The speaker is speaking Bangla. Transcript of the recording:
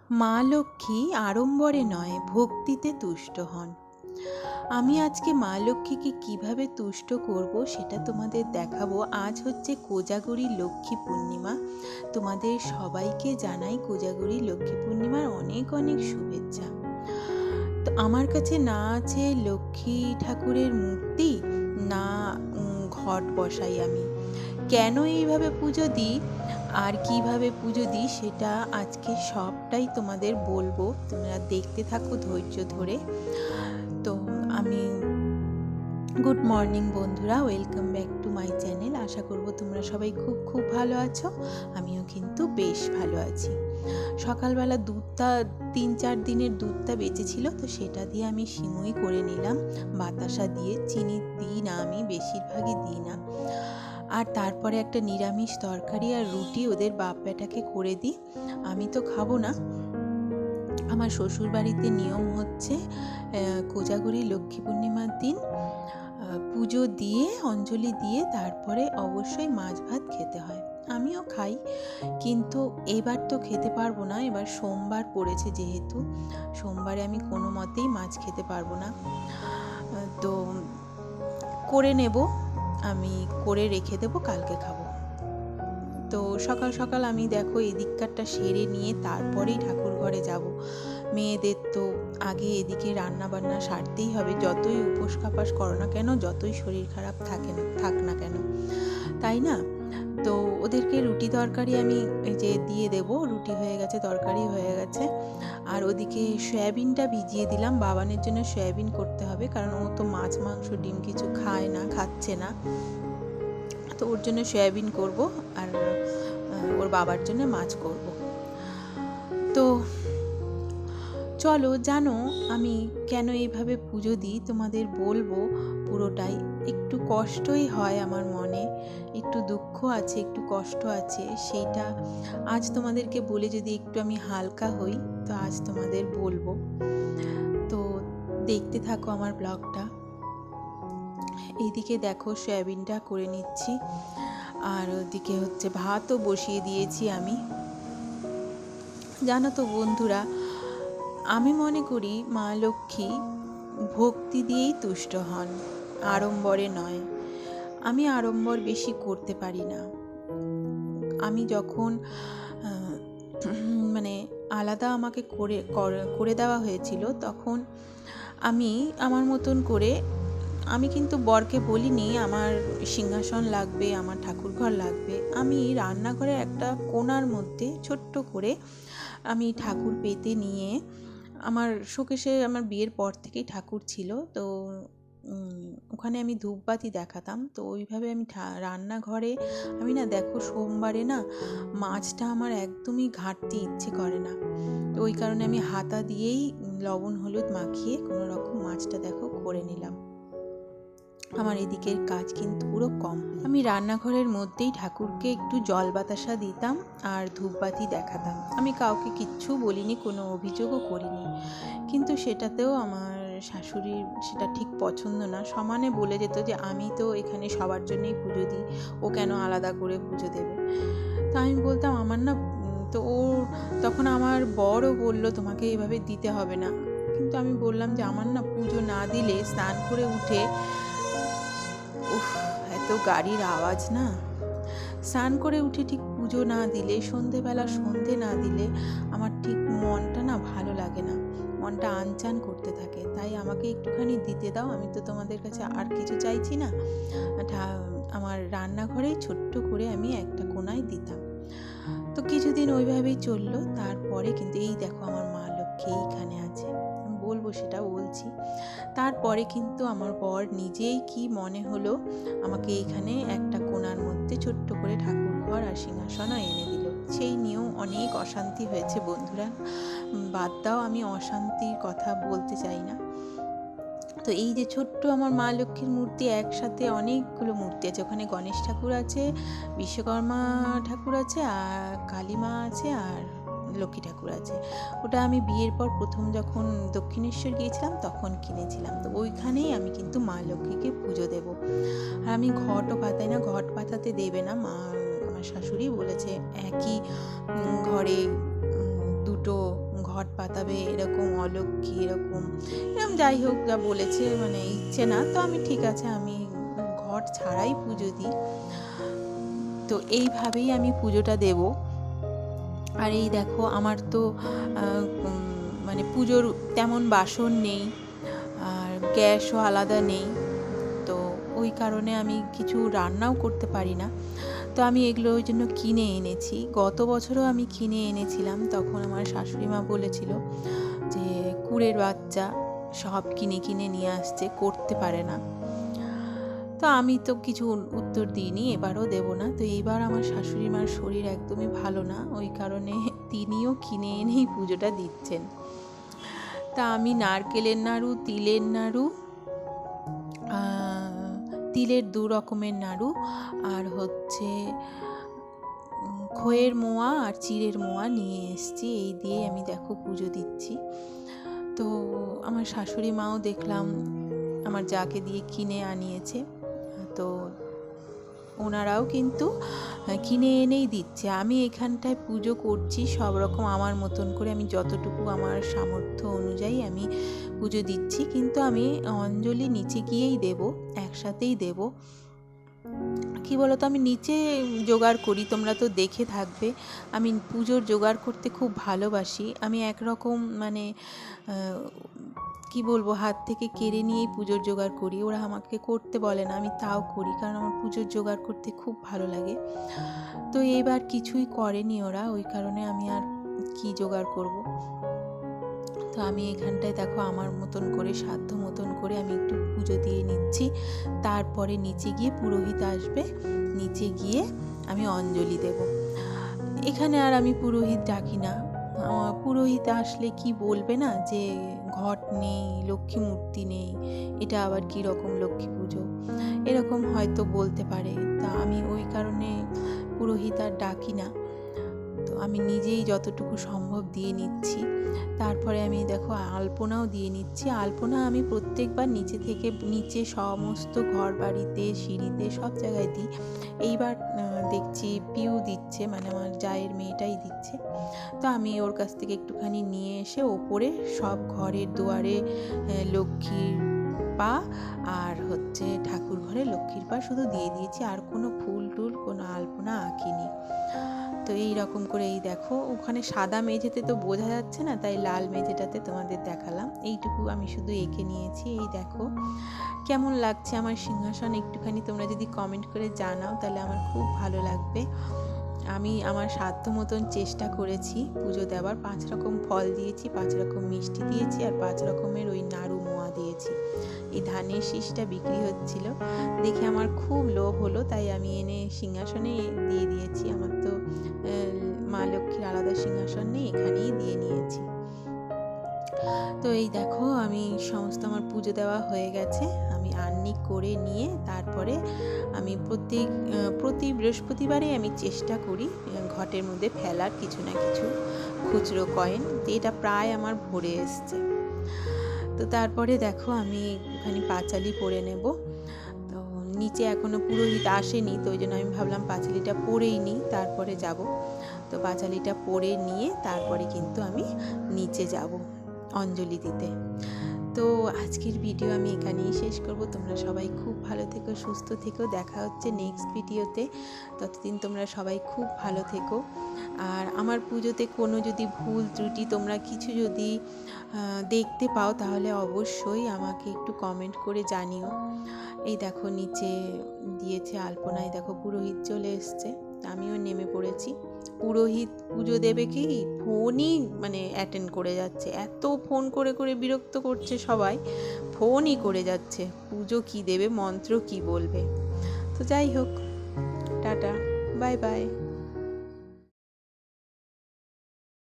মা লক্ষ্মী আড়ম্বরে নয় ভক্তিতে তুষ্ট হন। আমি আজকে মা লক্ষ্মীকে কিভাবে তুষ্ট করব সেটা তোমাদের দেখাবো। আজ হচ্ছে কোজাগরী লক্ষ্মী পূর্ণিমা। তোমাদের সবাইকে জানাই কোজাগরী লক্ষ্মী পূর্ণিমার অনেক অনেক শুভেচ্ছা। তো আমার কাছে না আছে লক্ষ্মী ঠাকুরের মূর্তি, না ঘট বসাই আমি। কেন এইভাবে পুজো দিই আর কিভাবে পুজো দিই সেটা আজকে সবটাই তোমাদের বলবো, তোমরা দেখতে থাকো ধৈর্য ধরে। তো আমি গুড মর্নিং বন্ধুরা, welcome back to my channel. আশা করব তোমরা সবাই খুব খুব ভালো আছো। আমিও কিন্তু বেশ ভালো আছি। সকালবেলা দুধটা 3-4 দিনের দুধটা বেঁচেছিল, তো সেটা দিয়ে আমি সিমুই করে নিলাম বাতাসা দিয়ে। চিনি দিই না, আমি বেশিরভাগই দিই না। আর তারপরে একটা নিরামিষ তরকারি আর রুটি ওদের বাপ বেটাকে করে দিই। আমি তো খাবো না। আমার শ্বশুরবাড়িতে নিয়ম হচ্ছে কোজাগরী লক্ষ্মী পূর্ণিমার দিন পুজো দিয়ে অঞ্জলি দিয়ে তারপরে অবশ্যই মাছ ভাত খেতে হয়। আমিও খাই, কিন্তু এবার তো খেতে পারবো না। এবার সোমবার পড়েছে, যেহেতু সোমবারে আমি কোনো মতেই মাছ খেতে পারবো না। তো করে নেব, আমি করে রেখে দেবো, কালকে খাবো। তো সকাল সকাল আমি দেখো এদিককারটা সেরে নিয়ে তারপরেই ঠাকুর ঘরে যাব। মেয়েদের তো আগে এদিকে রান্না বান্না সারতেই হবে, যতই উপোস কাপাস করো না কেন, যতই শরীর খারাপ থাক না কেন, তাই না? তো ওদেরকে রুটি তরকারি আমি এই যে দিয়ে দেবো। রুটি হয়ে গেছে, তরকারি হয়ে গেছে। আর ওদিকে সয়াবিনটা ভিজিয়ে দিলাম, বাবানের জন্য সয়াবিন করতে হবে, কারণ ও তো মাছ মাংস ডিম কিছু খাচ্ছে না। তো ওর জন্য সয়াবিন করব, আর ওর বাবার জন্য মাছ করব। তো চলো, জানো আমি কেন এইভাবে পুজো দিই তোমাদের বলবো পুরোটাই। একটু কষ্টই হয় আমার মনে, একটু দুঃখ আছে, একটু কষ্ট আছে। সেইটা আজ তোমাদেরকে বলে যদি একটু আমি হালকা হই, তো আজ তোমাদের বলবো। তো দেখতে থাকো আমার ব্লগটা। এইদিকে দেখো সয়াবিনটা করে নিচ্ছি, আর ওদিকে হচ্ছে ভাতও বসিয়ে দিয়েছি আমি। জানো তো বন্ধুরা, আমি মনে করি মা লক্ষ্মী ভক্তি দিয়েই তুষ্ট হন, আড়ম্বরে নয়। আমি আড়ম্বর বেশি করতে পারি না। আমি যখন মানে আলাদা আমাকে করে দেওয়া হয়েছিল, তখন আমি আমার মতন করে, আমি কিন্তু বরকে বলিনি আমার সিংহাসন লাগবে, আমার ঠাকুরঘর লাগবে। আমি রান্নাঘরে একটা কোণার মধ্যে ছোট্ট করে আমি ঠাকুর পেতে নিয়ে, আমার শোকেসে আমার বিয়ের পর থেকেই ঠাকুর ছিল, তো ওখানে আমি ধূপবাতি দেখাতাম। তো ওইভাবে আমি রান্নাঘরে আমি না, দেখো সোমবারে না মাছটা আমার একদমই ঘাঁটতে ইচ্ছে করে না। তো ওই কারণে আমি হাতা দিয়েই লবণ হলুদ মাখিয়ে কোনো রকম মাছটা দেখো করে নিলাম। আমার এদিকের কাজ কিন্তু পুরো কম। আমি রান্নাঘরের মধ্যেই ঠাকুরকে একটু জল বাতাসা দিতাম আর ধূপবাতি দেখাতাম। আমি কাউকে কিচ্ছু বলিনি, কোনো অভিযোগও করিনি। কিন্তু সেটাতেও আমার শাশুড়ির সেটা ঠিক পছন্দ না। সমানে বলে যেত যে আমি তো এখানে সবার জন্যই পুজো দিই, ও কেন আলাদা করে পুজো দেবে। তো আমি বলতাম আমার না, তো ও তখন আমার বরও বলল তোমাকে এভাবে দিতে হবে না। কিন্তু আমি বললাম যে আমার না পুজো না দিলে, স্নান করে উঠে এত গাড়ির আওয়াজ না, স্নান করে উঠে ঠিক পুজো না দিলে, সন্ধেবেলা সন্ধে না দিলে আমার ঠিক মনটা না ভালো লাগে না, মনটা আনচান করতে থাকে। তাই আমাকে একটুখানি দিতে দাও, আমি তো তোমাদের কাছে আর কিছু চাইছি না। আমার রান্নাঘরেই ছোট্ট করে আমি একটা কোণায় দিতাম। তো কিছুদিন ওইভাবেই চললো। তারপরে কিন্তু এই দেখো আমার মা লক্ষ্মী এইখানে আছে, আমি বলবো সেটা বলছি। তারপরে কিন্তু আমার বর নিজেই কি মনে হলো, আমাকে এইখানে একটা কোণার মধ্যে ছোট্ট করে ঠাকুর ঘর আর সিংহাসনও এনে দিল। সেই নিয়েও অনেক অশান্তি হয়েছে বন্ধুরা, বাদ দাও, আমি অশান্তির কথা বলতে চাই না। তো এই যে ছোট্ট আমার মা লক্ষ্মীর মূর্তি, একসাথে অনেকগুলো মূর্তি আছে। ওখানে গণেশ ঠাকুর আছে, বিশ্বকর্মা ঠাকুর আছে, আর কালী মা আছে, আর লক্ষ্মী ঠাকুর আছে। ওটা আমি বিয়ের পর প্রথম যখন দক্ষিণেশ্বর গিয়েছিলাম তখন কিনেছিলাম। তো ওইখানেই আমি কিন্তু মা লক্ষ্মীকে পুজো দেব। আর আমি ঘটও পাতাই না, ঘট পাতাতে দেবে না মা। আমার শাশুড়ি বলেছে একই ঘরে দুটো ঘট পাতাবে, এরকম অলক্ষ্মী, এরকম যাই হোক যা বলেছে, মানে ইচ্ছে না। তো আমি ঠিক আছে, আমি ঘট ছাড়াই পুজো দিই। তো এইভাবেই আমি পুজোটা দেব। আর এই দেখো, আমার তো মানে পুজোর তেমন বাসন নেই, আর গ্যাসও আলাদা নেই, তো ওই কারণে আমি কিছু রান্নাও করতে পারি না। তো আমি এগুলো ওই জন্য কিনে এনেছি। গত বছরও আমি কিনে এনেছিলাম, তখন আমার শাশুড়ি মা বলেছিল যে কুড়ের বাচ্চা সব কিনে কিনে নিয়ে আসছে, করতে পারে না। তো আমি তো কিছু উত্তর দিইনি, এবারও দেব না। তো এইবার আমার শাশুড়ি মার শরীর একদমই ভালো না, ওই কারণে তিনিও কিনে এনেই পুজোটা দিচ্ছেন। তা আমি নারকেলের নাড়ু, তিলের নাড়ু, তিলের 2 রকমের নাড়ু, আর হচ্ছে খইয়ের মোয়া আর চিড়ের মোয়া নিয়ে এসেছি। এই দিয়ে আমি দেখো পুজো দিচ্ছি। তো আমার শাশুড়ি মাও দেখলাম আমার যাকে দিয়ে কিনে আনিয়েছে, তো ওনারাও কিন্তু কিনে এনেই দিচ্ছে। আমি এখানটায় পুজো করছি সব রকম আমার মতন করে, আমি যতটুকু আমার সামর্থ্য অনুযায়ী আমি পুজো দিচ্ছি। কিন্তু আমি অঞ্জলি নিচে গিয়েই দেব, একসাথেই দেব। কি বলো তো, আমি নিচে জোগাড় করি, তোমরা তো দেখে থাকবে। আমি পুজোর জোগাড় করতে খুব ভালোবাসি। আমি একরকম মানে কি বলবো, হাত থেকে কেড়ে নিয়েই পুজোর জোগাড় করি। ওরা আমাকে করতে বলে না, আমি তাও করি, কারণ আমার পুজোর জোগাড় করতে খুব ভালো লাগে। তো এবার কিছুই করেনি ওরা, ওই কারণে আমি আর কি জোগাড় করব। তো আমি এখানটায় দেখো আমার মতন করে, সাধ্য মতন করে আমি একটু পুজো দিয়ে নিচ্ছি। তারপরে নিচে গিয়ে পুরোহিত আসবে, নিচে গিয়ে আমি অঞ্জলি দেব। এখানে আর আমি পুরোহিত ডাকি না। পুরোহিত আসলে কি বলবে না যে ঘট নেই, লক্ষ্মী মূর্তি নেই, এটা আবার কি রকম লক্ষ্মী পুজো, এরকম হয়তো বলতে পারে। তা আমি ওই কারণে পুরোহিত আর ডাকি না। তো আমি নিজেই যতটুকু সম্ভব দিয়ে নিচ্ছি। তারপরে আমি দেখো আলপনাও দিয়ে নিচ্ছি। আলপনা আমি প্রত্যেকবার নিচে থেকে, নিচে সমস্ত ঘর বাড়িতে, সিঁড়িতে, সব জায়গায় দিই। এইবার দেখছি পিউ দিচ্ছে, মানে আমার জায়ের মেয়েটাই দিচ্ছে। তো আমি ওর কাছ থেকে একটুখানি নিয়ে এসে ওপরে সব ঘরের দুয়ারে লক্ষ্মীর পা আর হচ্ছে ঠাকুর ঘরে লক্ষ্মীর পা শুধু দিয়ে দিয়েছি, আর কোনো ফুল টুল, কোনো আলপনা আঁকিনি। তো এই রকম করে, এই দেখো ওখানে সাদা মেঝেতে তো বোঝা যাচ্ছে না, তাই লাল মেঝেটাতে তোমাদের দেখালাম। এইটুকু আমি শুধু এঁকে নিয়েছি। এই দেখো কেমন লাগছে আমার সিংহাসন, একটুখানি তোমরা যদি কমেন্ট করে জানাও তাহলে আমার খুব ভালো লাগবে। আমি আমার সাধ্য মতন চেষ্টা করেছি পুজো দেওয়ার। 5 রকম ফল দিয়েছি, 5 রকম মিষ্টি দিয়েছি, আর 5 রকমের ওই নাড়ু মোয়া দিয়েছি। এই ধানের শীষটা বিক্রি হচ্ছিল দেখে আমার খুব লোভ হলো, তাই আমি এনে সিংহাসনে দিয়ে দিয়েছি। আমার তো মা লক্ষ্মীর আলাদা সিংহাসন নেই, এখানেই দিয়ে নিয়েছি। তো এই দেখো আমি সমস্ত আমার পুজো দেওয়া হয়ে গেছে। আমি আহ্নিক করে নিয়ে তারপরে আমি প্রতি বৃহস্পতিবারে আমি চেষ্টা করি ঘটের মধ্যে ফেলার কিছু না কিছু খুচরো কয়েন। এটা প্রায় আমার ভরে এসছে। তো তারপরে দেখো আমি ওখানে পাঁচালি পরে নেব। তো নিচে এখনও পুরোহিত আসেনি, তো ওই জন্য আমি ভাবলাম পাঁচালিটা পরেই নিই, তারপরে যাব। তো পাঁচালিটা পরে নিয়ে তারপরে কিন্তু আমি নিচে যাব অঞ্জলি দিতে। তো আজকের ভিডিও আমি এখানেই শেষ করব। তোমরা সবাই খুব ভালো থেকো, সুস্থ থেকো। দেখা হচ্ছে নেক্সট ভিডিওতে। ততদিন তোমরা সবাই খুব ভালো থেকো। আর আমার পুজোতে কোনো যদি ভুল ত্রুটি, তোমরা কিছু যদি দেখতে পাও তাহলে অবশ্যই আমাকে একটু কমেন্ট করে জানিও। এই দেখো নিচে দিয়েছে আলপনায়, দেখো পুরোহিত চলে এসছে, আমিও নেমে পড়েছি। পুরোহিত পুজো দেবে কি, ফোনই মানে অ্যাটেন্ড করে যাচ্ছে, এত ফোন করে করে বিরক্ত করছে সবাই, ফোনই করে যাচ্ছে। পুজো কি দেবে, মন্ত্র কি বলবে। তো যাই হোক, টাটা, বাই বাই।